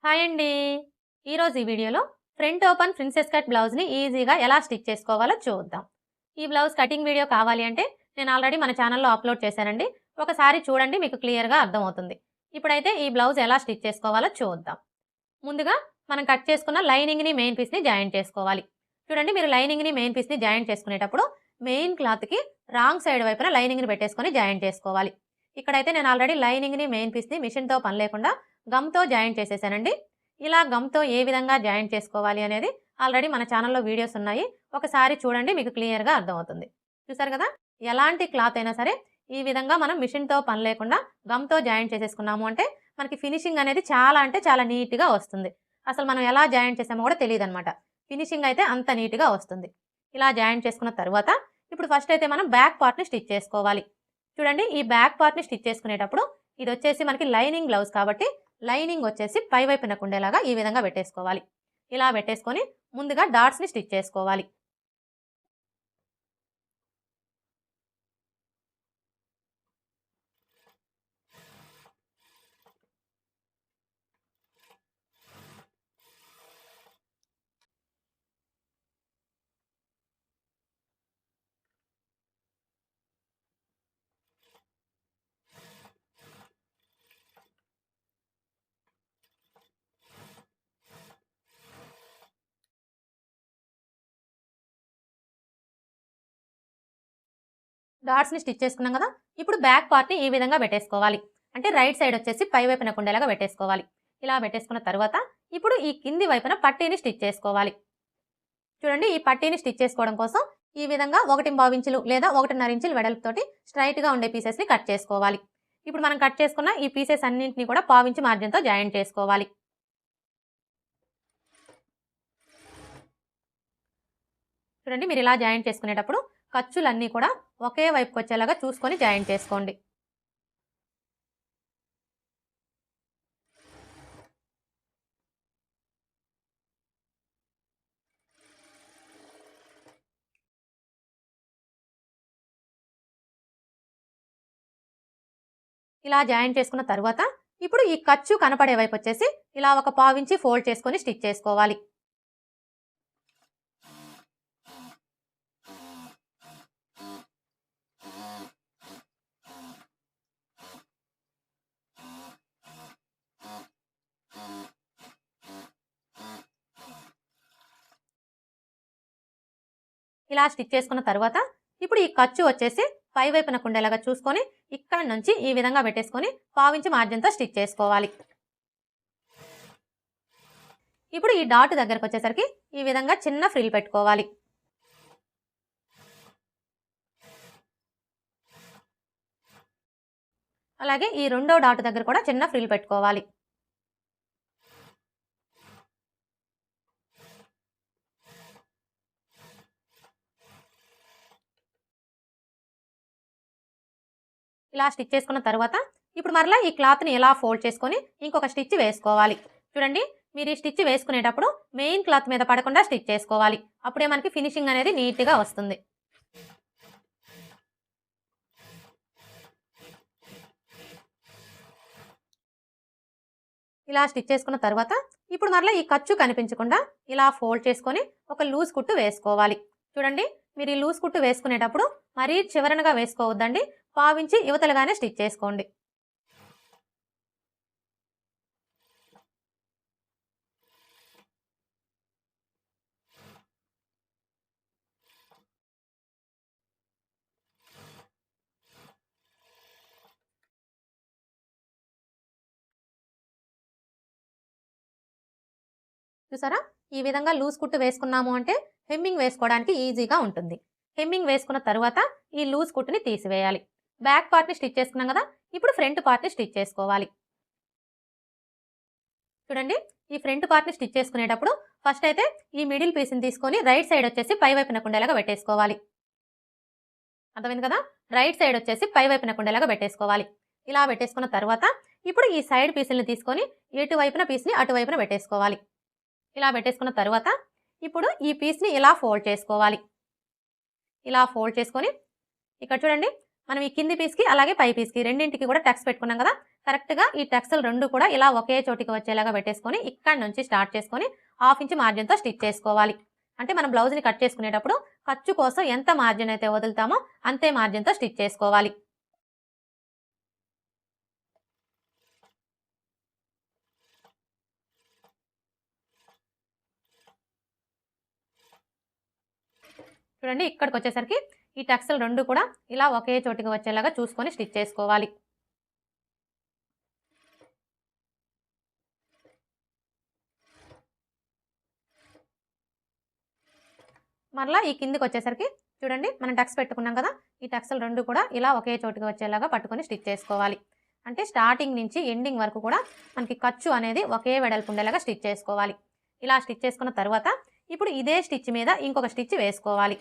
Hi అండి. ఈరోజు ఈ వీడియోలో ఫ్రంట్ ఓపెన్ ప్రిన్సెస్ కట్ బ్లౌజ్ని ఈజీగా ఎలా స్టిచ్ చేసుకోవాలో చూద్దాం. ఈ బ్లౌజ్ కటింగ్ వీడియో కావాలి అంటే నేను ఆల్రెడీ మన ఛానల్లో అప్లోడ్ చేశానండి. ఒకసారి చూడండి, మీకు క్లియర్గా అర్థమవుతుంది. ఇప్పుడైతే ఈ బ్లౌజ్ ఎలా స్టిచ్ చేసుకోవాలో చూద్దాం. ముందుగా మనం కట్ చేసుకున్న లైనింగ్ని మెయిన్ పీస్ని జాయింట్ చేసుకోవాలి. చూడండి, మీరు లైనింగ్ని మెయిన్ పీస్ని జాయింట్ చేసుకునేటప్పుడు మెయిన్ క్లాత్కి రాంగ్ సైడ్ వైపున లైనింగ్ని పెట్టేసుకొని జాయింట్ చేసుకోవాలి. ఇక్కడైతే నేను ఆల్రెడీ లైనింగ్ని మెయిన్ పీస్ని మిషన్తో పని లేకుండా గమ్తో జాయింట్ చేసేసానండి. ఇలా గమ్తో ఏ విధంగా జాయింట్ చేసుకోవాలి అనేది ఆల్రెడీ మన ఛానల్లో వీడియోస్ ఉన్నాయి. ఒకసారి చూడండి, మీకు క్లియర్గా అర్థమవుతుంది. చూసారు కదా, ఎలాంటి క్లాత్ అయినా సరే ఈ విధంగా మనం మిషన్తో పని లేకుండా గమ్తో జాయింట్ చేసేసుకున్నాము అంటే మనకి ఫినిషింగ్ అనేది చాలా అంటే చాలా నీట్గా వస్తుంది. అసలు మనం ఎలా జాయింట్ చేసామో కూడా తెలియదు అనమాట. ఫినిషింగ్ అయితే అంత నీట్గా వస్తుంది. ఇలా జాయింట్ చేసుకున్న తర్వాత ఇప్పుడు ఫస్ట్ అయితే మనం బ్యాక్ పార్ట్ని స్టిచ్ చేసుకోవాలి. చూడండి, ఈ బ్యాక్ పార్ట్ని స్టిచ్ చేసుకునేటప్పుడు ఇది వచ్చేసి మనకి లైనింగ్ బ్లౌజ్ కాబట్టి లైనింగ్ వచ్చేసి పై వైపున ఉండేలాగా ఈ విధంగా పెట్టేసుకోవాలి. ఇలా పెట్టేసుకొని ముందుగా డాట్స్ని స్టిచ్ చేసుకోవాలి. డాట్స్ని స్టిచ్ చేసుకున్నాం కదా, ఇప్పుడు బ్యాక్ పార్ట్ని ఈ విధంగా పెట్టేసుకోవాలి. అంటే రైట్ సైడ్ వచ్చేసి పై వైపున ఉండేలాగా పెట్టేసుకోవాలి. ఇలా పెట్టేసుకున్న తర్వాత ఇప్పుడు ఈ కింది వైపున పట్టీని స్టిచ్ చేసుకోవాలి. చూడండి, ఈ పట్టీని స్టిచ్ చేసుకోవడం కోసం ఈ విధంగా 1.5 ఇంచులు లేదా 1.5 ఇంచులు వెడల్పుతోటి స్ట్రైట్గా ఉండే పీసెస్ని కట్ చేసుకోవాలి. ఇప్పుడు మనం కట్ చేసుకున్న ఈ పీసెస్ అన్నింటినీ కూడా 1/4 ఇంచు మార్జిన్తో జాయింట్ చేసుకోవాలి. చూడండి, మీరు ఇలా జాయింట్ చేసుకునేటప్పుడు ఖర్చులన్నీ కూడా ఒకే వైపుకి వచ్చేలాగా చూసుకొని జాయింట్ చేసుకోండి. ఇలా జాయింట్ చేసుకున్న తర్వాత ఇప్పుడు ఈ ఖర్చు కనపడే వైపు వచ్చేసి ఇలా ఒక 1/4 ఇంచి ఫోల్డ్ చేసుకొని స్టిచ్ చేసుకోవాలి. ఇలా స్టిచ్ చేసుకున్న తర్వాత ఇప్పుడు ఈ ఖర్చు వచ్చేసి పై వైపున ఉండేలాగా చూసుకొని ఇక్కడ నుంచి ఈ విధంగా పెట్టేసుకొని 1/4 ఇంచు మార్జిన్తో స్టిచ్ చేసుకోవాలి. ఇప్పుడు ఈ డాట్ దగ్గరకు వచ్చేసరికి ఈ విధంగా చిన్న ఫ్రిల్ పెట్టుకోవాలి. అలాగే ఈ రెండో డాట్ దగ్గర కూడా చిన్న ఫ్రిల్ పెట్టుకోవాలి. ఇలా స్టిచ్ చేసుకున్న తర్వాత ఇప్పుడు మరలా ఈ క్లాత్ని ఎలా ఫోల్డ్ చేసుకొని ఇంకొక స్టిచ్ వేసుకోవాలి. చూడండి, మీరు ఈ స్టిచ్ వేసుకునేటప్పుడు మెయిన్ క్లాత్ మీద పడకుండా స్టిచ్ చేసుకోవాలి. అప్పుడే మనకి ఫినిషింగ్ అనేది నీట్గా వస్తుంది. ఇలా స్టిచ్ చేసుకున్న తర్వాత ఇప్పుడు మరలా ఈ ఖర్చు కనిపించకుండా ఇలా ఫోల్డ్ చేసుకొని ఒక లూజ్ కుట్టు వేసుకోవాలి. చూడండి, మీరు ఈ లూజ్ కుట్టు వేసుకునేటప్పుడు మరీ చివరనగా వేసుకోవద్దండి. 1/4 ఇంచి యువతలుగానే స్టిచ్ చేసుకోండి. చూసారా, ఈ విధంగా లూజ్ కుట్టు వేసుకున్నాము అంటే హెమ్మింగ్ వేసుకోవడానికి ఈజీగా ఉంటుంది. హెమ్మింగ్ వేసుకున్న తర్వాత ఈ లూజ్ కుట్టుని తీసివేయాలి. బ్యాక్ పార్ట్ని స్టిచ్ చేసుకున్నాం కదా, ఇప్పుడు ఫ్రంట్ పార్ట్ని స్టిచ్ చేసుకోవాలి. చూడండి, ఈ ఫ్రంట్ పార్ట్ని స్టిచ్ చేసుకునేటప్పుడు ఫస్ట్ అయితే ఈ మిడిల్ పీస్ని తీసుకొని రైట్ సైడ్ వచ్చేసి పై వైపున ఉండేలాగా పెట్టేసుకోవాలి. అర్థమైంది కదా, రైట్ సైడ్ వచ్చేసి పై వైపున ఉండేలాగా పెట్టేసుకోవాలి. ఇలా పెట్టేసుకున్న తర్వాత ఇప్పుడు ఈ సైడ్ పీసుల్ని తీసుకొని ఎటువైపున పీస్ని అటువైపున పెట్టేసుకోవాలి. ఇలా పెట్టేసుకున్న తర్వాత ఇప్పుడు ఈ పీస్ని ఇలా ఫోల్డ్ చేసుకోవాలి. ఇలా ఫోల్డ్ చేసుకొని ఇక్కడ చూడండి, మనం ఈ కింది పీస్కి అలాగే పై పీస్కి రెండింటికి కూడా టక్స్ పెట్టుకున్నాం కదా, కరెక్ట్గా ఈ టక్స్లు రెండు కూడా ఇలా ఒకే చోటికి వచ్చేలాగా పెట్టేసుకొని ఇక్కడ నుంచి స్టార్ట్ చేసుకొని 1/2 ఇంచ్ మార్జిన్తో స్టిచ్ చేసుకోవాలి. అంటే మనం బ్లౌజ్ని కట్ చేసుకునేటప్పుడు ఖర్చు కోసం ఎంత మార్జిన్ అయితే వదులుతామో అంతే మార్జిన్తో స్టిచ్ చేసుకోవాలి. చూడండి ఇక్కడికి వచ్చేసరికి ఈ టక్స్లు రెండు కూడా ఇలా ఒకే చోటికి వచ్చేలాగా చూసుకొని స్టిచ్ చేసుకోవాలి. మరలా ఈ కిందికి వచ్చేసరికి చూడండి మనం టక్స్ పెట్టుకున్నాం కదా, ఈ టక్స్లు రెండు కూడా ఇలా ఒకే చోటికి వచ్చేలాగా పట్టుకొని స్టిచ్ చేసుకోవాలి. అంటే స్టార్టింగ్ నుంచి ఎండింగ్ వరకు కూడా మనకి ఖర్చు అనేది ఒకే వెడల్పు ఉండేలాగా స్టిచ్ చేసుకోవాలి. ఇలా స్టిచ్ చేసుకున్న తర్వాత ఇప్పుడు ఇదే స్టిచ్ మీద ఇంకొక స్టిచ్ వేసుకోవాలి.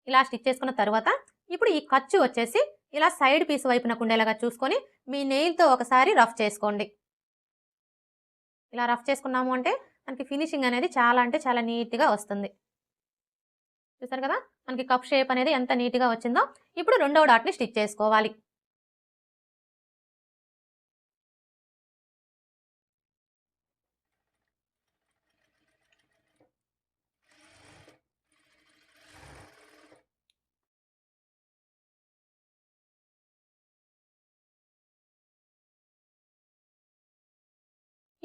ఇలా స్టిచ్ చేసుకున్న తర్వాత ఇప్పుడు ఈ ఖర్చు వచ్చేసి ఇలా సైడ్ పీస్ వైపునకు ఉండేలాగా చూసుకొని మీ నెయిల్తో ఒకసారి రఫ్ చేసుకోండి. ఇలా రఫ్ చేసుకున్నాము అంటే మనకి ఫినిషింగ్ అనేది చాలా అంటే చాలా నీట్గా వస్తుంది. చూసారు కదా మనకి కప్ షేప్ అనేది ఎంత నీట్గా వచ్చిందో. ఇప్పుడు రెండవ డాట్ని స్టిచ్ చేసుకోవాలి.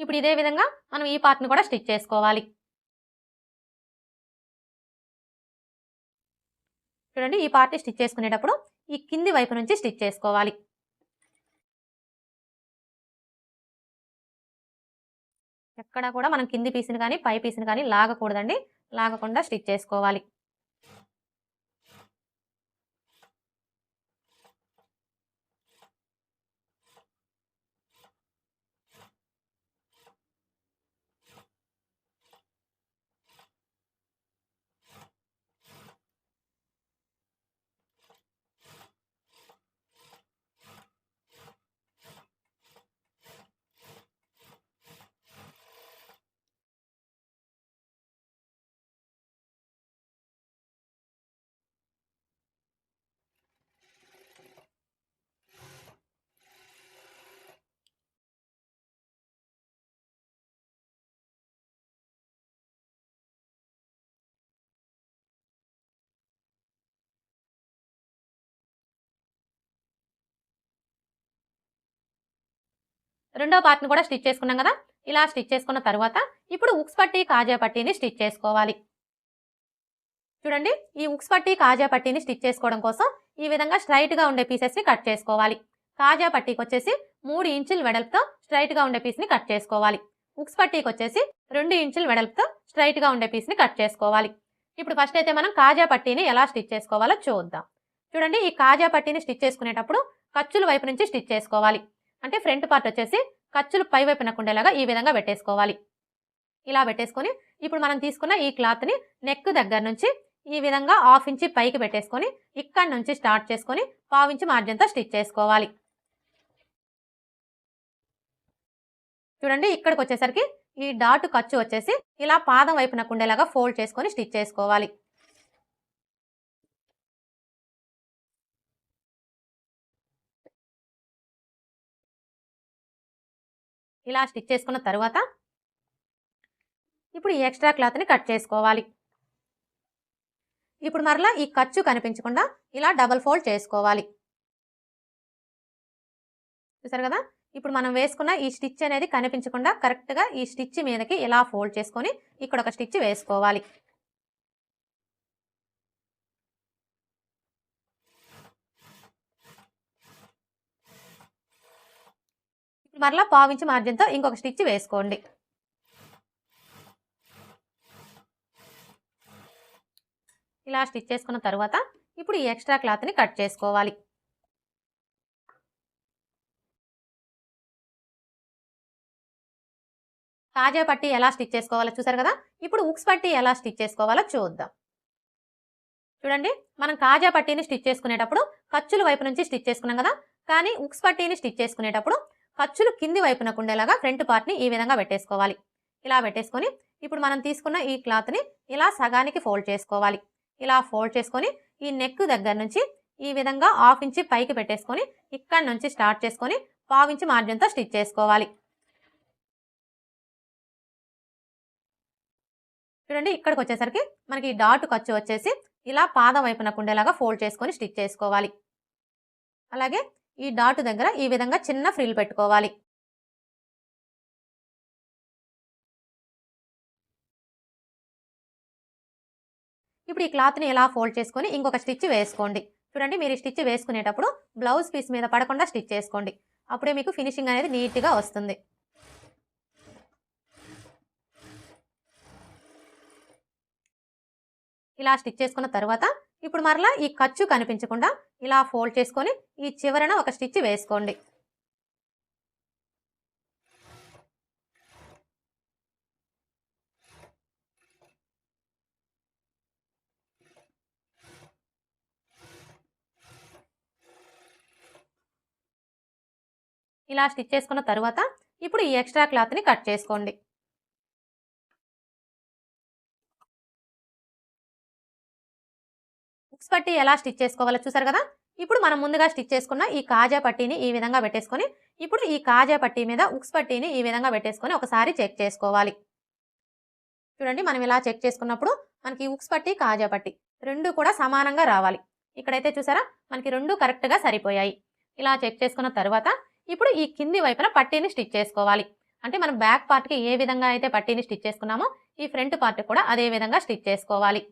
ఇప్పుడు ఇదే విధంగా మనం ఈ పార్ట్ని కూడా స్టిచ్ చేసుకోవాలి. చూడండి ఈ పార్ట్ని స్టిచ్ చేసుకునేటప్పుడు ఈ కింది వైపు నుంచి స్టిచ్ చేసుకోవాలి. ఎక్కడ కూడా మనం కింది పీస్ని కానీ పై పీస్ని కానీ లాగకూడదండి. లాగకుండా స్టిచ్ చేసుకోవాలి. రెండో పార్ట్ని కూడా స్టిచ్ చేసుకున్నాం కదా, ఇలా స్టిచ్ చేసుకున్న తర్వాత ఇప్పుడు ఉక్స్ పట్టీ కాజా పట్టీని స్టిచ్ చేసుకోవాలి. చూడండి ఈ ఉక్స్ పట్టీ కాజా పట్టీని స్టిచ్ చేసుకోవడం కోసం ఈ విధంగా స్ట్రైట్గా ఉండే పీసెస్ని కట్ చేసుకోవాలి. కాజా పట్టీకి వచ్చేసి 3 ఇంచుల వెడల్పుతో స్ట్రైట్గా ఉండే పీస్ని కట్ చేసుకోవాలి. ఉక్స్ పట్టీకి వచ్చేసి 2 ఇంచుల వెడల్పుతో స్ట్రైట్గా ఉండే పీస్ని కట్ చేసుకోవాలి. ఇప్పుడు ఫస్ట్ అయితే మనం కాజా పట్టీని ఎలా స్టిచ్ చేసుకోవాలో చూద్దాం. చూడండి ఈ కాజా పట్టీని స్టిచ్ చేసుకునేటప్పుడు ఖర్చుల వైపు నుంచి స్టిచ్ చేసుకోవాలి. అంటే ఫ్రంట్ పార్ట్ వచ్చేసి ఖర్చులు పై వైపునకు ఉండేలాగా ఈ విధంగా పెట్టేసుకోవాలి. ఇలా పెట్టేసుకొని ఇప్పుడు మనం తీసుకున్న ఈ క్లాత్ని నెక్ దగ్గర నుంచి ఈ విధంగా 1/2 ఇంచ్ పైకి పెట్టేసుకొని ఇక్కడ నుంచి స్టార్ట్ చేసుకొని 1/4 ఇంచ్ మార్జిన్తో స్టిచ్ చేసుకోవాలి. చూడండి ఇక్కడికి వచ్చేసరికి ఈ డాట్ ఖర్చు వచ్చేసి ఇలా పాదం వైపునకు ఉండేలాగా ఫోల్డ్ చేసుకొని స్టిచ్ చేసుకోవాలి. ఇలా స్టిచ్ చేసుకున్న తర్వాత ఇప్పుడు ఈ ఎక్స్ట్రా క్లాత్ని కట్ చేసుకోవాలి. ఇప్పుడు మరలా ఈ ఖర్చు కనిపించకుండా ఇలా డబల్ ఫోల్డ్ చేసుకోవాలి. చూసారు కదా ఇప్పుడు మనం వేసుకున్న ఈ స్టిచ్ అనేది కనిపించకుండా కరెక్ట్గా ఈ స్టిచ్ మీదకి ఇలా ఫోల్డ్ చేసుకొని ఇక్కడ ఒక స్టిచ్ వేసుకోవాలి. మరలా 1/4 ఇంచ్ మార్జిన్తో ఇంకొక స్టిచ్ వేసుకోండి. ఇలా స్టిచ్ చేసుకున్న తర్వాత ఇప్పుడు ఈ ఎక్స్ట్రా క్లాత్ని కట్ చేసుకోవాలి. కాజా పట్టీ ఎలా స్టిచ్ చేసుకోవాలో చూసారు కదా, ఇప్పుడు ఉక్స్ పట్టీ ఎలా స్టిచ్ చేసుకోవాలో చూద్దాం. చూడండి మనం కాజా పట్టీని స్టిచ్ చేసుకునేటప్పుడు ఖర్చుల వైపు నుంచి స్టిచ్ చేసుకున్నాం కదా, కానీ ఉక్స్ పట్టీని స్టిచ్ చేసుకునేటప్పుడు ఖర్చులు కింది వైపునకు ఉండేలాగా ఫ్రంట్ పార్ట్ని ఈ విధంగా పెట్టేసుకోవాలి. ఇలా పెట్టేసుకొని ఇప్పుడు మనం తీసుకున్న ఈ క్లాత్ని ఇలా సగానికి ఫోల్డ్ చేసుకోవాలి. ఇలా ఫోల్డ్ చేసుకొని ఈ నెక్ దగ్గర నుంచి ఈ విధంగా 1/2 ఇంచి పైకి పెట్టేసుకొని ఇక్కడ నుంచి స్టార్ట్ చేసుకొని 1/2 ఇంచి మార్జిన్తో స్టిచ్ చేసుకోవాలి. చూడండి, ఇక్కడికి వచ్చేసరికి మనకి ఈ డాట్ ఖర్చు వచ్చేసి ఇలా పాదం వైపునకు ఉండేలాగా ఫోల్డ్ చేసుకొని స్టిచ్ చేసుకోవాలి. అలాగే ఈ డాట్ దగ్గర ఈ విధంగా చిన్న ఫ్రిల్ పెట్టుకోవాలి. ఇప్పుడు ఈ క్లాత్ని ఇలా ఫోల్డ్ చేసుకొని ఇంకొక స్టిచ్ వేసుకోండి. చూడండి, మీరు ఈ స్టిచ్ వేసుకునేటప్పుడు బ్లౌజ్ పీస్ మీద పడకుండా స్టిచ్ చేసుకోండి. అప్పుడే మీకు ఫినిషింగ్ అనేది నీట్గా వస్తుంది. ఇలా స్టిచ్ చేసుకున్న తర్వాత ఇప్పుడు మరలా ఈ ఖర్చు కనిపించకుండా ఇలా ఫోల్డ్ చేసుకొని ఈ చివరన ఒక స్టిచ్ వేసుకోండి. ఇలా స్టిచ్ చేసుకున్న తర్వాత ఇప్పుడు ఈ ఎక్స్ట్రా క్లాత్ని కట్ చేసుకోండి. హుక్స్ పట్టీ ఎలా స్టిచ్ చేసుకోవాలో చూసారు కదా. ఇప్పుడు మనం ముందుగా స్టిచ్ చేసుకున్న ఈ కాజా పట్టీని ఈ విధంగా పెట్టేసుకొని ఇప్పుడు ఈ కాజా పట్టీ మీద హుక్స్ పట్టీని ఈ విధంగా పెట్టేసుకొని ఒకసారి చెక్ చేసుకోవాలి. చూడండి, మనం ఇలా చెక్ చేసుకున్నప్పుడు మనకి హుక్స్ పట్టీ కాజా పట్టీ రెండు కూడా సమానంగా రావాలి. ఇక్కడైతే చూసారా, మనకి రెండు కరెక్ట్గా సరిపోయాయి. ఇలా చెక్ చేసుకున్న తర్వాత ఇప్పుడు ఈ కింది వైపున పట్టీని స్టిచ్ చేసుకోవాలి. అంటే మనం బ్యాక్ పార్ట్కి ఏ విధంగా అయితే పట్టీని స్టిచ్ చేసుకున్నామో ఈ ఫ్రంట్ పార్ట్ కూడా అదే విధంగా స్టిచ్ చేసుకోవాలి.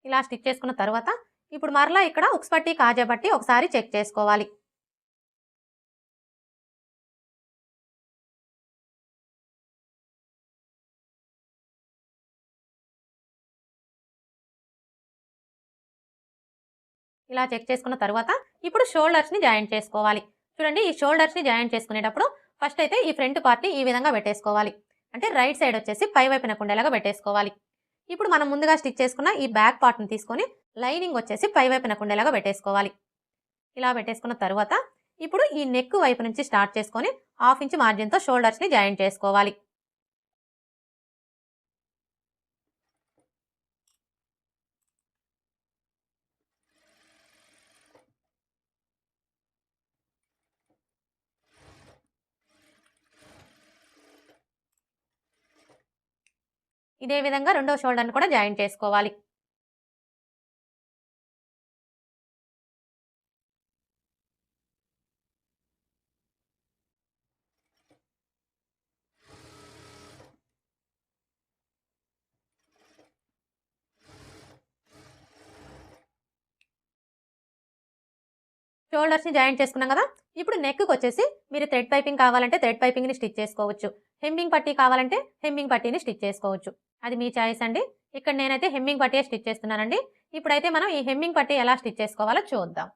ఇలా స్టిచ్ చేసుకున్న తర్వాత ఇప్పుడు మరలా ఇక్కడ హుక్స్ పట్టీ కాజా పట్టీ ఒకసారి చెక్ చేసుకోవాలి. ఇలా చెక్ చేసుకున్న తర్వాత ఇప్పుడు షోల్డర్స్ని జాయింట్ చేసుకోవాలి. చూడండి, ఈ షోల్డర్స్ని జాయింట్ చేసుకునేటప్పుడు ఫస్ట్ అయితే ఈ ఫ్రంట్ పార్ట్ని ఈ విధంగా పెట్టేసుకోవాలి. అంటే రైట్ సైడ్ వచ్చేసి పై వైపునకు ఉండేలాగా పెట్టేసుకోవాలి. ఇప్పుడు మనం ముందుగా స్టిచ్ చేసుకున్న ఈ బ్యాక్ పార్ట్ని తీసుకొని లైనింగ్ వచ్చేసి పై వైపునకు ఉండేలాగా పెట్టేసుకోవాలి. ఇలా పెట్టేసుకున్న తర్వాత ఇప్పుడు ఈ నెక్ వైపు నుంచి స్టార్ట్ చేసుకొని 1/2 ఇంచ్ మార్జిన్తో షోల్డర్స్ని జాయింట్ చేసుకోవాలి. ఇదే విధంగా రెండో షోల్డర్ని కూడా జాయింట్ చేసుకోవాలి. షోల్డర్స్ని జాయింట్ చేసుకున్నాం కదా. ఇప్పుడు నెక్కి వచ్చేసి మీరు థ్రెడ్ పైపింగ్ కావాలంటే థ్రెడ్ పైపింగ్ని స్టిచ్ చేసుకోవచ్చు, హెమ్మింగ్ పట్టీ కావాలంటే హెమ్మింగ్ పట్టీని స్టిచ్ చేసుకోవచ్చు. అది మీ చాయిస్ అండి. ఇక్కడ నేనైతే హెమ్మింగ్ పట్టీయే స్టిచ్ చేస్తున్నానండి. ఇప్పుడైతే మనం ఈ హెమ్మింగ్ పట్టీ ఎలా స్టిచ్ చేసుకోవాలో చూద్దాం.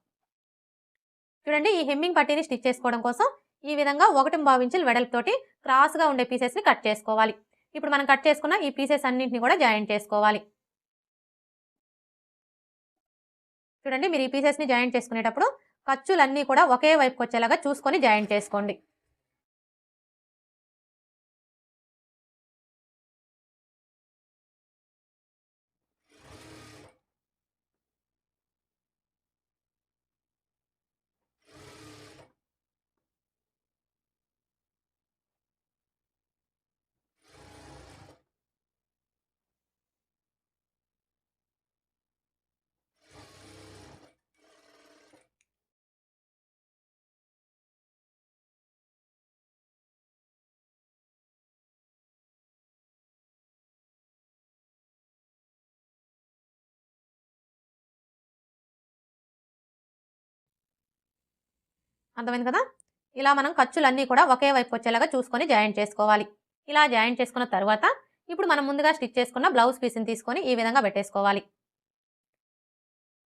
చూడండి, ఈ హెమ్మింగ్ పట్టీని స్టిచ్ చేసుకోవడం కోసం ఈ విధంగా 1.25 ఇంచుల వెడల్పుతోటి క్రాస్గా ఉండే పీసెస్ని కట్ చేసుకోవాలి. ఇప్పుడు మనం కట్ చేసుకున్న ఈ పీసెస్ అన్నింటిని కూడా జాయింట్ చేసుకోవాలి. చూడండి, మీరు ఈ పీసెస్ని జాయింట్ చేసుకునేటప్పుడు ఖర్చులన్నీ కూడా ఒకే వైపుకి వచ్చేలాగా చూసుకొని జాయింట్ చేసుకోండి. అర్థమైంది కదా. ఇలా మనం ఖర్చులన్నీ కూడా ఒకే వైపు వచ్చేలాగా చూసుకొని జాయింట్ చేసుకోవాలి. ఇలా జాయింట్ చేసుకున్న తర్వాత ఇప్పుడు మనం ముందుగా స్టిచ్ చేసుకున్న బ్లౌజ్ పీస్ని తీసుకొని ఈ విధంగా పెట్టేసుకోవాలి.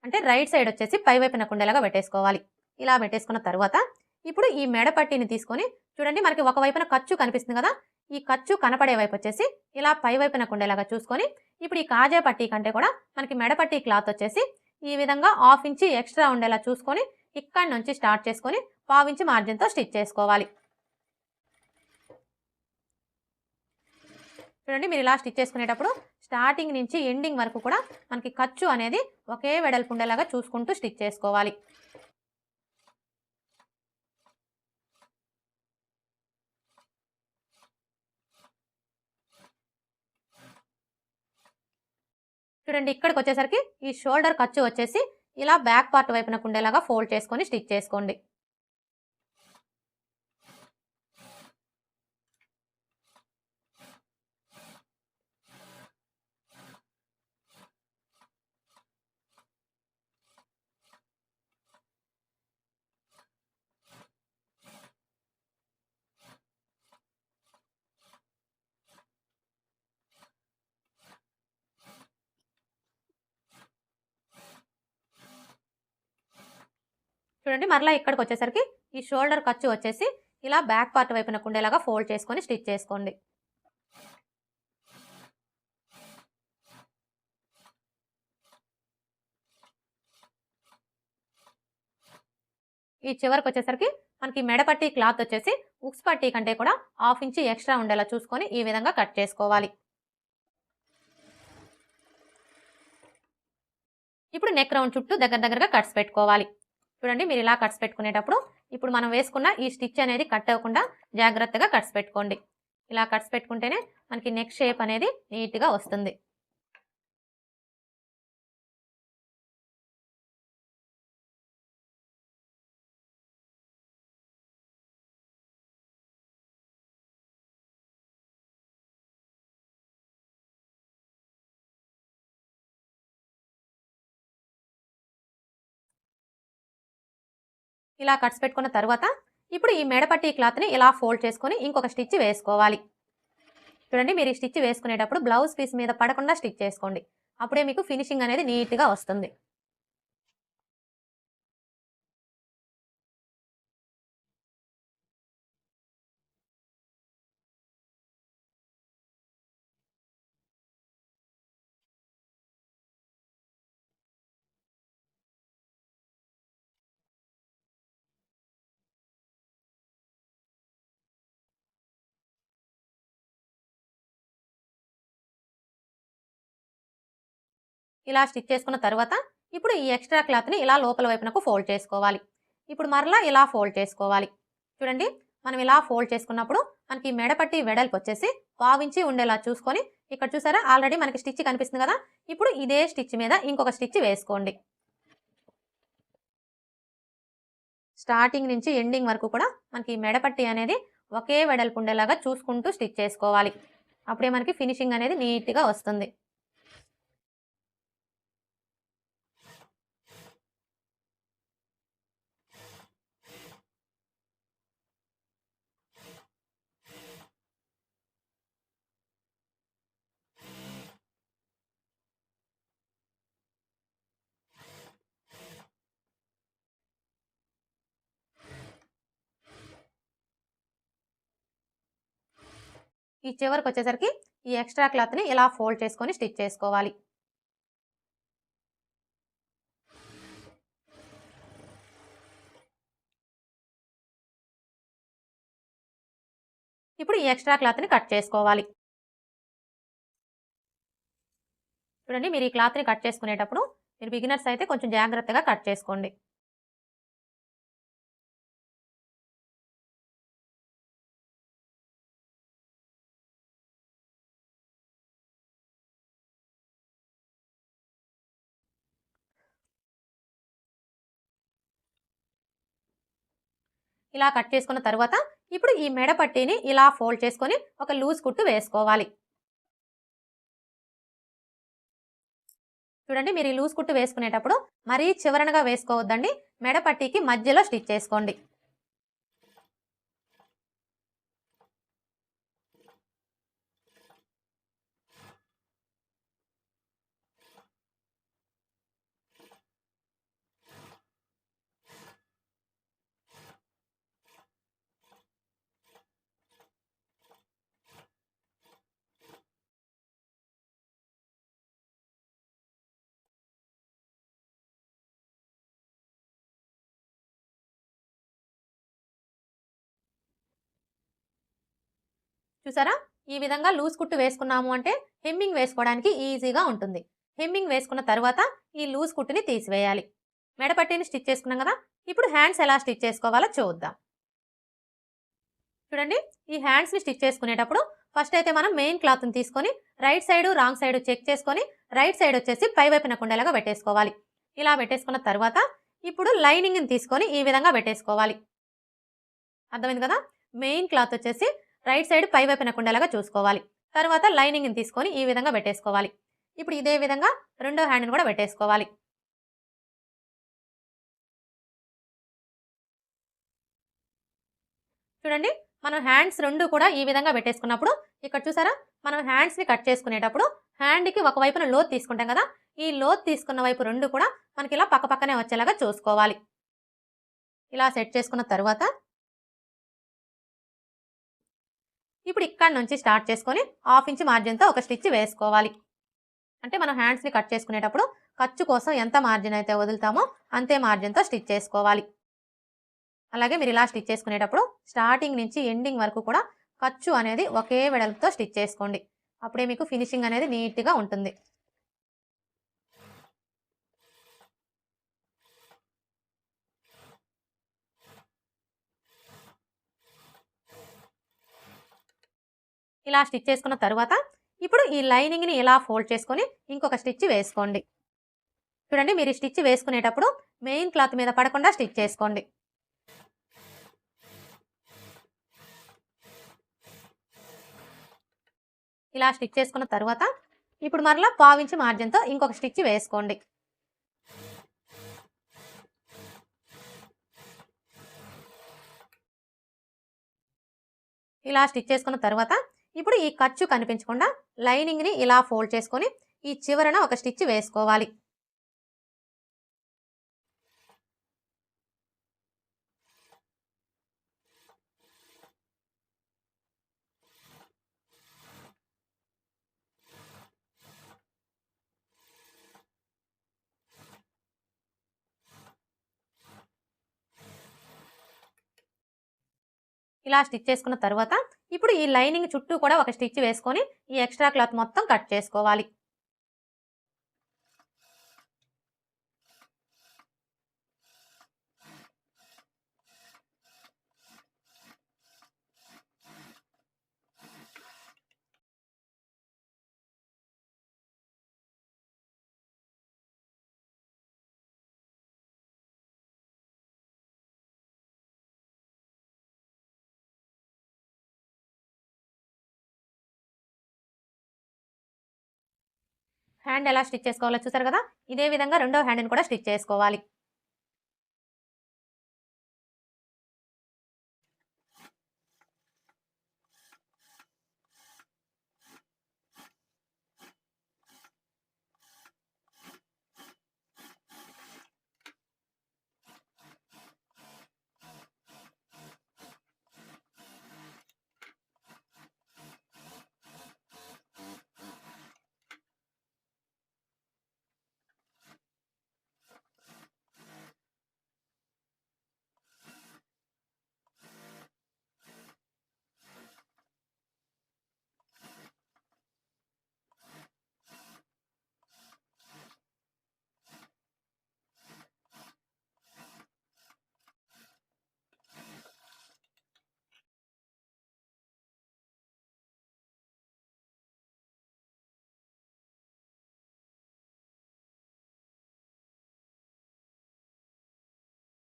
అంటే రైట్ సైడ్ వచ్చేసి పై వైపున కుండేలాగా పెట్టేసుకోవాలి. ఇలా పెట్టేసుకున్న తర్వాత ఇప్పుడు ఈ మెడ పట్టీని తీసుకొని చూడండి, మనకి ఒక వైపున ఖర్చు కనిపిస్తుంది కదా, ఈ ఖర్చు కనపడే వైపు వచ్చేసి ఇలా పై వైపున కుండేలాగా చూసుకొని ఇప్పుడు ఈ కాజా పట్టీ కంటే కూడా మనకి మెడ పట్టీ క్లాత్ వచ్చేసి ఈ విధంగా 1/2 ఇంచి ఎక్స్ట్రా ఉండేలా చూసుకొని ఇక్కడ నుంచి స్టార్ట్ చేసుకొని 1/4 ఇంచి మార్జిన్తో స్టిచ్ చేసుకోవాలి. చూడండి, మీరు ఇలా స్టిచ్ చేసుకునేటప్పుడు స్టార్టింగ్ నుంచి ఎండింగ్ వరకు కూడా మనకి ఖర్చు అనేది ఒకే వెడల్పు ఉండేలాగా చూసుకుంటూ స్టిచ్ చేసుకోవాలి. చూడండి, ఇక్కడికి వచ్చేసరికి ఈ షోల్డర్ ఖర్చు వచ్చేసి ఇలా బ్యాక్ పార్ట్ వైపున ఉండేలాగా ఫోల్డ్ చేసుకొని స్టిచ్ చేసుకోండి. చూడండి, మరలా ఇక్కడికి వచ్చేసరికి ఈ షోల్డర్ ఖర్చు వచ్చేసి ఇలా బ్యాక్ పార్ట్ వైపున ఉండేలాగా ఫోల్డ్ చేసుకొని స్టిచ్ చేసుకోండి. ఈ చివరికి వచ్చేసరికి మనకి మెడ పట్టీ క్లాత్ వచ్చేసి ఉక్స్ పట్టీ కంటే కూడా 1/2 ఇంచి ఎక్స్ట్రా ఉండేలా చూసుకొని ఈ విధంగా కట్ చేసుకోవాలి. ఇప్పుడు నెక్ రౌండ్ చుట్టూ దగ్గరగా కట్స్ పెట్టుకోవాలి. చూడండి, మీరు ఇలా కట్స్ పెట్టుకునేటప్పుడు ఇప్పుడు మనం వేసుకున్న ఈ స్టిచ్ అనేది కట్ అవ్వకుండా జాగ్రత్తగా కట్స్ పెట్టుకోండి. ఇలా కట్స్ పెట్టుకుంటేనే మనకి నెక్ షేప్ అనేది నీట్గా వస్తుంది. ఇలా కట్స్ పెట్టుకున్న తర్వాత ఇప్పుడు ఈ మెడ పట్టీ క్లాత్ని ఇలా ఫోల్డ్ చేసుకొని ఇంకొక స్టిచ్ వేసుకోవాలి. చూడండి, మీరు ఈ స్టిచ్ వేసుకునేటప్పుడు బ్లౌజ్ పీస్ మీద పడకుండా స్టిచ్ చేసుకోండి. అప్పుడే మీకు ఫినిషింగ్ అనేది నీట్గా వస్తుంది. ఇలా స్టిచ్ చేసుకున్న తర్వాత ఇప్పుడు ఈ ఎక్స్ట్రా క్లాత్ని ఇలా లోపల వైపునకు ఫోల్డ్ చేసుకోవాలి. ఇప్పుడు మరలా ఇలా ఫోల్డ్ చేసుకోవాలి. చూడండి, మనం ఇలా ఫోల్డ్ చేసుకున్నప్పుడు మనకి మెడపట్టి వెడల్పు వచ్చేసి 1/2 ఇంచి ఉండేలా చూసుకొని ఇక్కడ చూసారా ఆల్రెడీ మనకి స్టిచ్ కనిపిస్తుంది కదా, ఇప్పుడు ఇదే స్టిచ్ మీద ఇంకొక స్టిచ్ వేసుకోండి. స్టార్టింగ్ నుంచి ఎండింగ్ వరకు కూడా మనకి మెడపట్టి అనేది ఒకే వెడల్పు ఉండేలాగా చూసుకుంటూ స్టిచ్ చేసుకోవాలి. అప్పుడే మనకి ఫినిషింగ్ అనేది నీట్గా వస్తుంది. ఈ చివరికి వచ్చేసరికి ఈ ఎక్స్ట్రా క్లాత్ని ఇలా ఫోల్డ్ చేసుకొని స్టిచ్ చేసుకోవాలి. ఇప్పుడు ఈ ఎక్స్ట్రా క్లాత్ని కట్ చేసుకోవాలి. చూడండి, మీరు ఈ క్లాత్ని కట్ చేసుకునేటప్పుడు మీరు బిగినర్స్ అయితే కొంచెం జాగ్రత్తగా కట్ చేసుకోండి. ఇలా కట్ చేసుకున్న తర్వాత ఇప్పుడు ఈ మెడ పట్టీని ఇలా ఫోల్డ్ చేసుకొని ఒక లూజ్ కుట్టు వేసుకోవాలి. చూడండి, మీరు ఈ లూజ్ కుట్టు వేసుకునేటప్పుడు మరీ చివరనగా వేసుకోవద్దండి. మెడ పట్టీకి మధ్యలో స్టిచ్ చేసుకోండి. చూసారా, ఈ విధంగా లూజ్ కుట్టు వేసుకున్నాము అంటే హెమ్మింగ్ వేసుకోవడానికి ఈజీగా ఉంటుంది. హెమ్మింగ్ వేసుకున్న తర్వాత ఈ లూజ్ కుట్టుని తీసివేయాలి. మెడపట్టీని స్టిచ్ చేసుకున్నాం కదా, ఇప్పుడు హ్యాండ్స్ ఎలా స్టిచ్ చేసుకోవాలో చూద్దాం. చూడండి, ఈ హ్యాండ్స్ని స్టిచ్ చేసుకునేటప్పుడు ఫస్ట్ అయితే మనం మెయిన్ క్లాత్ని తీసుకొని right side wrong side check చేసుకొని రైట్ సైడ్ వచ్చేసి పై వైపున కుండేలాగా పెట్టేసుకోవాలి. ఇలా పెట్టేసుకున్న తర్వాత ఇప్పుడు లైనింగ్ని తీసుకొని ఈ విధంగా పెట్టేసుకోవాలి. అర్థమైంది కదా, మెయిన్ క్లాత్ వచ్చేసి రైట్ సైడ్ పై వైపున కుండేలాగా చూసుకోవాలి. తర్వాత లైనింగ్ని తీసుకొని ఈ విధంగా పెట్టేసుకోవాలి. ఇప్పుడు ఇదే విధంగా రెండో హ్యాండ్ని కూడా పెట్టేసుకోవాలి. చూడండి, మనం హ్యాండ్స్ రెండు కూడా ఈ విధంగా పెట్టేసుకున్నప్పుడు ఇక్కడ చూసారా, మనం హ్యాండ్స్ని కట్ చేసుకునేటప్పుడు హ్యాండ్కి ఒక వైపున లోత్ తీసుకుంటాం కదా, ఈ లోత్ తీసుకున్న వైపు రెండు కూడా మనకి ఇలా పక్క పక్కనే వచ్చేలాగా చూసుకోవాలి. ఇలా సెట్ చేసుకున్న తర్వాత ఇప్పుడు ఇక్కడ నుంచి స్టార్ట్ చేసుకొని 1/2 ఇంచ్ మార్జిన్తో ఒక స్టిచ్ వేసుకోవాలి. అంటే మనం హ్యాండ్స్ని కట్ చేసుకునేటప్పుడు ఖర్చు కోసం ఎంత మార్జిన్ అయితే వదులుతామో అంతే మార్జిన్తో స్టిచ్ చేసుకోవాలి. అలాగే మీరు ఇలా స్టిచ్ చేసుకునేటప్పుడు స్టార్టింగ్ నుంచి ఎండింగ్ వరకు కూడా ఖర్చు అనేది ఒకే వెడల్పుతో స్టిచ్ చేసుకోండి. అప్పుడే మీకు ఫినిషింగ్ అనేది నీట్గా ఉంటుంది. ఇలా స్టిచ్ చేసుకున్న తర్వాత ఇప్పుడు ఈ లైనింగ్ని ఇలా ఫోల్డ్ చేసుకొని ఇంకొక స్టిచ్ వేసుకోండి. చూడండి, మీరు స్టిచ్ వేసుకునేటప్పుడు మెయిన్ క్లాత్ మీద పడకుండా స్టిచ్ చేసుకోండి. ఇలా స్టిచ్ చేసుకున్న తర్వాత ఇప్పుడు మరలా 1/2 ఇంచ్ మార్జిన్తో ఇంకొక స్టిచ్ వేసుకోండి. ఇలా స్టిచ్ చేసుకున్న తర్వాత ఇప్పుడు ఈ ఖర్చు కనిపించకుండా లైనింగ్ని ఇలా ఫోల్డ్ చేసుకొని ఈ చివరన ఒక స్టిచ్ వేసుకోవాలి. ఇలా స్టిచ్ చేసుకున్న తర్వాత ఇప్పుడు ఈ లైనింగ్ చుట్టూ కూడా ఒక స్టిచ్ వేసుకొని ఈ ఎక్స్ట్రా క్లాత్ మొత్తం కట్ చేసుకోవాలి. హ్యాండ్ ఎలా స్టిచ్ చేసుకోవాలో చూసారు కదా, ఇదే విధంగా రెండో హ్యాండ్ని కూడా స్టిచ్ చేసుకోవాలి.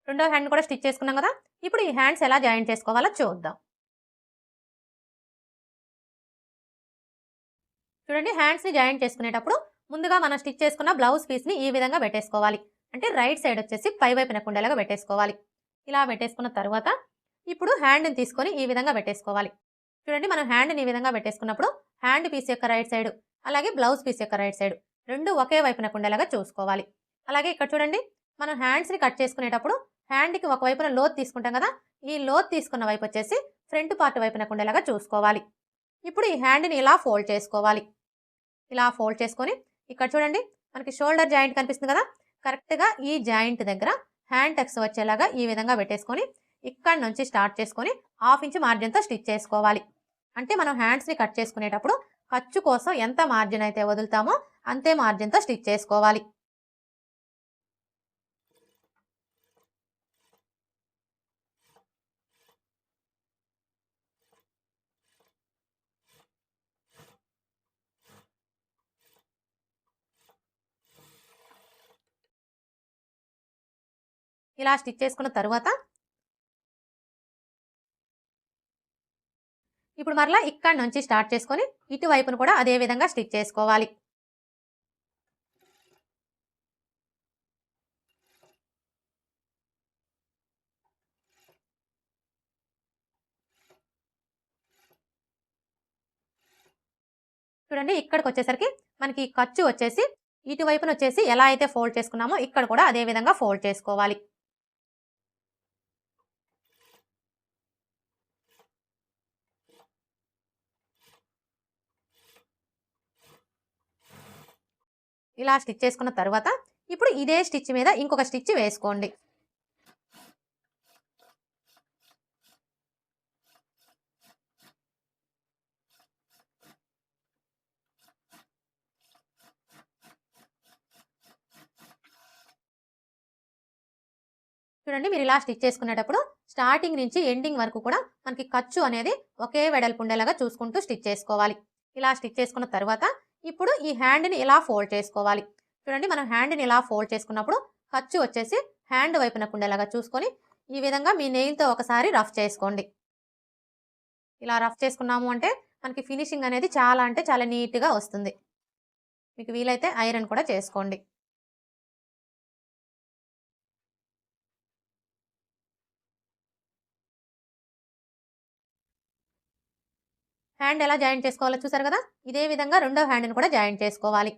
రెండో హ్యాండ్ కూడా స్టిచ్ చేసుకున్నాం కదా. ఇప్పుడు ఈ హ్యాండ్స్ ఎలా జాయింట్ చేసుకోవాలో చూద్దాం. చూడండి, హ్యాండ్స్ని జాయింట్ చేసుకునేటప్పుడు ముందుగా మనం స్టిచ్ చేసుకున్న బ్లౌజ్ పీస్ని ఈ విధంగా పెట్టేసుకోవాలి. అంటే రైట్ సైడ్ వచ్చేసి పై వైపున కుండేలాగా పెట్టేసుకోవాలి. ఇలా పెట్టేసుకున్న తర్వాత ఇప్పుడు హ్యాండ్ని తీసుకొని ఈ విధంగా పెట్టేసుకోవాలి. చూడండి, మనం హ్యాండ్ని ఈ విధంగా పెట్టేసుకున్నప్పుడు హ్యాండ్ పీస్ యొక్క రైట్ సైడ్ అలాగే బ్లౌజ్ పీస్ యొక్క రైట్ సైడ్ రెండు ఒకే వైపున కుండేలాగా చూసుకోవాలి. అలాగే ఇక్కడ చూడండి, మనం హ్యాండ్స్ని కట్ చేసుకునేటప్పుడు హ్యాండ్కి ఒక వైపున లోత్ తీసుకుంటాం కదా, ఈ లోత్ తీసుకున్న వైపు వచ్చేసి ఫ్రంట్ పార్ట్ వైపున కుండేలాగా చూసుకోవాలి. ఇప్పుడు ఈ హ్యాండ్ని ఇలా ఫోల్డ్ చేసుకోవాలి. ఇలా ఫోల్డ్ చేసుకొని ఇక్కడ చూడండి, మనకి షోల్డర్ జాయింట్ కనిపిస్తుంది కదా, కరెక్ట్గా ఈ జాయింట్ దగ్గర హ్యాండ్ టక్స్ వచ్చేలాగా ఈ విధంగా పెట్టేసుకొని ఇక్కడ నుంచి స్టార్ట్ చేసుకొని 1/2 ఇంచ్ మార్జిన్తో స్టిచ్ చేసుకోవాలి. అంటే మనం హ్యాండ్స్ని కట్ చేసుకునేటప్పుడు ఖర్చు కోసం ఎంత మార్జిన్ అయితే వదులుతామో అంతే మార్జిన్తో స్టిచ్ చేసుకోవాలి. ఇలా స్టిచ్ చేసుకున్న తర్వాత ఇప్పుడు మరలా ఇక్కడ నుంచి స్టార్ట్ చేసుకొని ఇటువైపును కూడా అదే విధంగా స్టిచ్ చేసుకోవాలి. చూడండి, ఇక్కడికి వచ్చేసరికి మనకి ఖర్చు వచ్చేసి ఇటువైపున వచ్చేసి ఎలా అయితే ఫోల్డ్ చేసుకున్నామో ఇక్కడ కూడా అదే విధంగా ఫోల్డ్ చేసుకోవాలి. ఇలా స్టిచ్ చేసుకున్న తర్వాత ఇప్పుడు ఇదే స్టిచ్ మీద ఇంకొక స్టిచ్ వేసుకోండి. చూడండి, మీరు ఇలా స్టిచ్ చేసుకునేటప్పుడు స్టార్టింగ్ నుంచి ఎండింగ్ వరకు కూడా మనకి ఖర్చు అనేది ఒకే వెడల్పు ఉండేలాగా చూసుకుంటూ స్టిచ్ చేసుకోవాలి. ఇలా స్టిచ్ చేసుకున్న తర్వాత ఇప్పుడు ఈ హ్యాండ్ని ఇలా ఫోల్డ్ చేసుకోవాలి. చూడండి, మనం హ్యాండ్ని ఇలా ఫోల్డ్ చేసుకున్నప్పుడు ఖర్చు వచ్చేసి హ్యాండ్ వైపున ఉండేలాగా చూసుకొని ఈ విధంగా మీ నెయిల్తో ఒకసారి రఫ్ చేసుకోండి. ఇలా రఫ్ చేసుకున్నాము అంటే మనకి ఫినిషింగ్ అనేది చాలా అంటే చాలా నీట్గా వస్తుంది. మీకు వీలైతే ఐరన్ కూడా చేసుకోండి. హ్యాండ్ ఎలా జాయింట్ చేసుకోవాలో చూసారు కదా, ఇదే విధంగా రెండో హ్యాండ్ని కూడా జాయింట్ చేసుకోవాలి.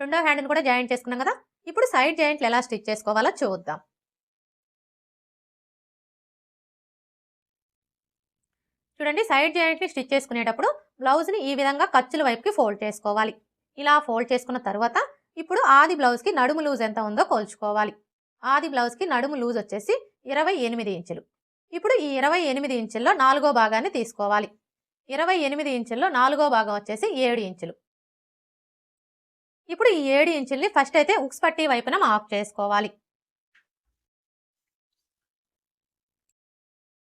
రెండో హ్యాండ్ని కూడా జాయింట్ చేసుకున్నాం కదా, ఇప్పుడు సైడ్ జాయింట్లు ఎలా స్టిచ్ చేసుకోవాలో చూద్దాం. చూడండి, సైడ్ జాయింట్ని స్టిచ్ చేసుకునేటప్పుడు బ్లౌజ్ని ఈ విధంగా ఖర్చుల వైపుకి ఫోల్డ్ చేసుకోవాలి. ఇలా ఫోల్డ్ చేసుకున్న తర్వాత ఇప్పుడు ఆది బ్లౌజ్కి నడుము లూజ్ ఎంత ఉందో కోల్చుకోవాలి. ఆది బ్లౌజ్కి నడుము లూజ్ వచ్చేసి 28 ఇంచులు. ఇప్పుడు ఈ 28 ఇంచుల్లో 4వ భాగాన్ని తీసుకోవాలి. 28 ఇంచుల్లో 4వ భాగం వచ్చేసి 7 ఇంచులు. ఇప్పుడు ఈ 7 ఇంచుల్ని ఫస్ట్ అయితే ఉక్స్ పట్టీ వైపున మార్క్ చేసుకోవాలి.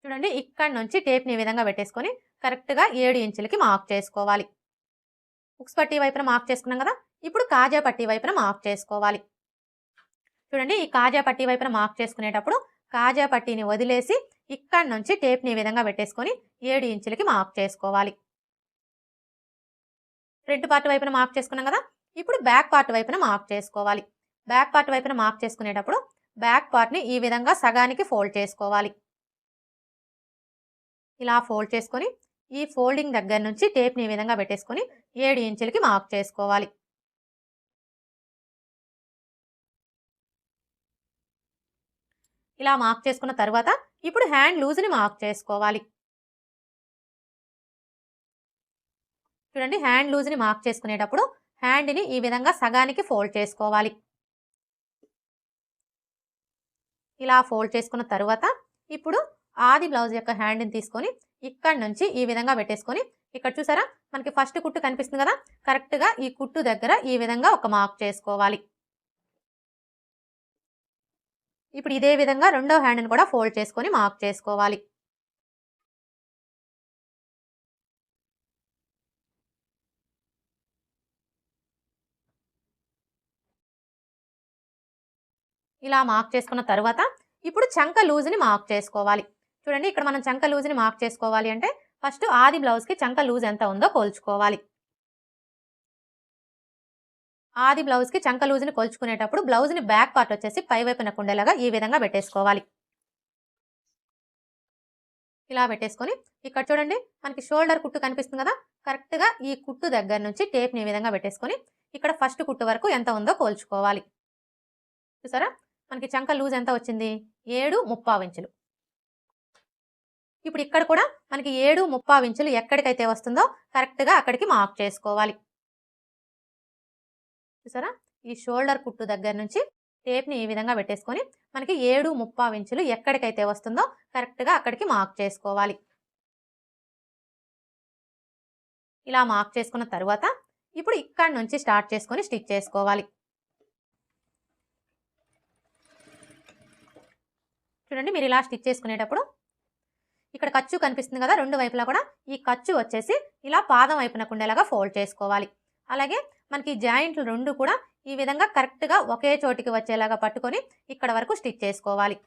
చూడండి ఇక్కడ నుంచి టేప్ని ఈ విధంగా పెట్టేసుకొని కరెక్ట్గా 7 ఇంచులకి మార్క్ చేసుకోవాలి. ఉక్స్ పట్టీ వైపున మార్క్ చేసుకున్నాం కదా, ఇప్పుడు కాజా పట్టీ వైపున మార్క్ చేసుకోవాలి. చూడండి ఈ కాజా పట్టీ వైపున మార్క్ చేసుకునేటప్పుడు కాజా పట్టీని వదిలేసి ఇక్కడ నుంచి టేప్ని ఈ విధంగా పెట్టేసుకొని 7 ఇంచులకి మార్క్ చేసుకోవాలి. ఫ్రంట్ పార్ట్ వైపున మార్క్ చేసుకున్నాం కదా, ఇప్పుడు బ్యాక్ పార్ట్ వైపున మార్క్ చేసుకోవాలి. బ్యాక్ పార్ట్ వైపున మార్క్ చేసుకునేటప్పుడు బ్యాక్ పార్ట్ని ఈ విధంగా సగానికి ఫోల్డ్ చేసుకోవాలి. ఇలా ఫోల్డ్ చేసుకొని ఈ ఫోల్డింగ్ దగ్గర నుంచి టేప్ని ఈ విధంగా పెట్టేసుకొని 7 ఇంచులకి మార్క్ చేసుకోవాలి. ఇలా మార్క్ చేసుకున్న తర్వాత ఇప్పుడు హ్యాండ్ లూజ్ని మార్క్ చేసుకోవాలి. చూడండి హ్యాండ్ లూజ్ని మార్క్ చేసుకునేటప్పుడు హ్యాండ్ని ఈ విధంగా సగానికి ఫోల్డ్ చేసుకోవాలి. ఇలా ఫోల్డ్ చేసుకున్న తర్వాత ఇప్పుడు ఆది బ్లౌజ్ యొక్క హ్యాండ్ని తీసుకొని ఇక్కడ నుంచి ఈ విధంగా పెట్టేసుకొని ఇక్కడ చూసారా మనకి ఫస్ట్ కుట్టు కనిపిస్తుంది కదా, కరెక్ట్గా ఈ కుట్టు దగ్గర ఈ విధంగా ఒక మార్క్ చేసుకోవాలి. ఇప్పుడు ఇదే విధంగా రెండో హ్యాండ్ని కూడా ఫోల్డ్ చేసుకొని మార్క్ చేసుకోవాలి. ఇలా మార్క్ చేసుకున్న తర్వాత ఇప్పుడు చంక లూజ్ని మార్క్ చేసుకోవాలి. చూడండి ఇక్కడ మనం చంక లూజ్ని మార్క్ చేసుకోవాలి అంటే ఫస్ట్ ఆది బ్లౌజ్కి చంక లూజ్ ఎంత ఉందో కొలుచుకోవాలి. ఆది బ్లౌజ్కి చంక లూజ్ని కొలుచుకునేటప్పుడు బ్లౌజ్ని బ్యాక్ పార్ట్ వచ్చేసి పై వైపున కుండేలాగా ఈ విధంగా పెట్టేసుకోవాలి. ఇలా పెట్టేసుకొని ఇక్కడ చూడండి మనకి షోల్డర్ కుట్టు కనిపిస్తుంది కదా, కరెక్ట్గా ఈ కుట్టు దగ్గర నుంచి టేప్ని ఈ విధంగా పెట్టేసుకొని ఇక్కడ ఫస్ట్ కుట్టు వరకు ఎంత ఉందో కొలుచుకోవాలి. చూసారా మనకి చంక లూజ్ ఎంత వచ్చింది, 7.75 ఇంచులు. ఇప్పుడు ఇక్కడ కూడా మనకి 7.75 ఇంచులు ఎక్కడికైతే వస్తుందో కరెక్ట్గా అక్కడికి మార్క్ చేసుకోవాలి. చూసారా ఈ షోల్డర్ కుట్టు దగ్గర నుంచి టేప్ని ఈ విధంగా పెట్టేసుకొని మనకి 7.75 ఇంచులు ఎక్కడికైతే వస్తుందో కరెక్ట్గా అక్కడికి మార్క్ చేసుకోవాలి. ఇలా మార్క్ చేసుకున్న తర్వాత ఇప్పుడు ఇక్కడ నుంచి స్టార్ట్ చేసుకొని స్టిచ్ చేసుకోవాలి. చూడండి మీరు ఇలా స్టిచ్ చేసుకునేటప్పుడు ఇక్కడ ఖర్చు కనిపిస్తుంది కదా, రెండు వైపులా కూడా ఈ ఖర్చు వచ్చేసి ఇలా పాదం వైపున కుండేలాగా ఫోల్డ్ చేసుకోవాలి. అలాగే మనకి జాయింట్లు రెండు కూడా ఈ విధంగా కరెక్ట్గా ఒకే చోటికి వచ్చేలాగా పట్టుకొని ఇక్కడ వరకు స్టిచ్ చేసుకోవాలి.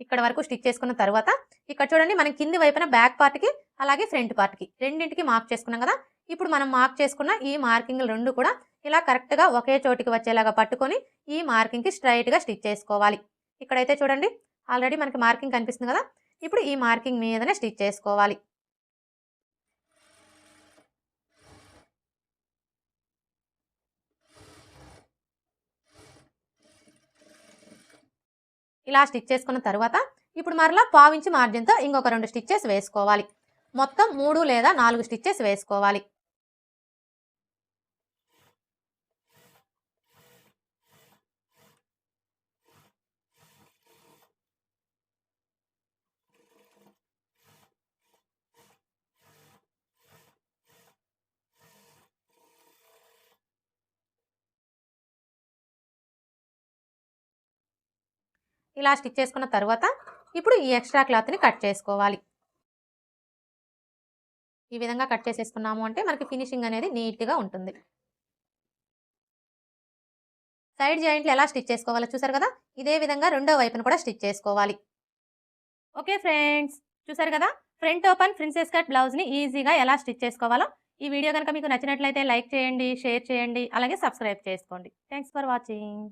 ఇక్కడ వరకు స్టిచ్ చేసుకున్న తర్వాత ఇక్కడ చూడండి మనం కింది వైపున బ్యాక్ పార్ట్కి అలాగే ఫ్రంట్ పార్ట్కి రెండింటికి మార్క్ చేసుకున్నాం కదా, ఇప్పుడు మనం మార్క్ చేసుకున్న ఈ మార్కింగ్లు రెండు కూడా ఇలా కరెక్ట్గా ఒకే చోటికి వచ్చేలాగా పట్టుకొని ఈ మార్కింగ్కి స్ట్రైట్గా స్టిచ్ చేసుకోవాలి. ఇక్కడైతే చూడండి ఆల్రెడీ మనకి మార్కింగ్ కనిపిస్తుంది కదా, ఇప్పుడు ఈ మార్కింగ్ మీదనే స్టిచ్ చేసుకోవాలి. ఇలా స్టిచ్ చేసుకున్న తర్వాత ఇప్పుడు మరలా 1/4 ఇంచ్ మార్జిన్తో ఇంకొక 2 స్టిచ్చెస్ వేసుకోవాలి. మొత్తం 3 లేదా 4 స్టిచ్చెస్ వేసుకోవాలి. ఇలా స్టిచ్ చేసుకున్న తర్వాత ఇప్పుడు ఈ ఎక్స్ట్రా క్లాత్ని కట్ చేసుకోవాలి. ఈ విధంగా కట్ చేసేసుకున్నాము అంటే మనకి ఫినిషింగ్ అనేది నీట్గా ఉంటుంది. సైడ్ జాయింట్లు ఎలా స్టిచ్ చేసుకోవాలో చూసారు కదా, ఇదే విధంగా రెండో వైపును కూడా స్టిచ్ చేసుకోవాలి. ఓకే ఫ్రెండ్స్, చూసారు కదా ఫ్రంట్ ఓపెన్ ప్రిన్సెస్ కట్ బ్లౌజ్ని ఈజీగా ఎలా స్టిచ్ చేసుకోవాలో. ఈ వీడియో కనుక మీకు నచ్చినట్లయితే లైక్ చేయండి, షేర్ చేయండి, అలాగే సబ్స్క్రైబ్ చేసుకోండి. Thanks for watching.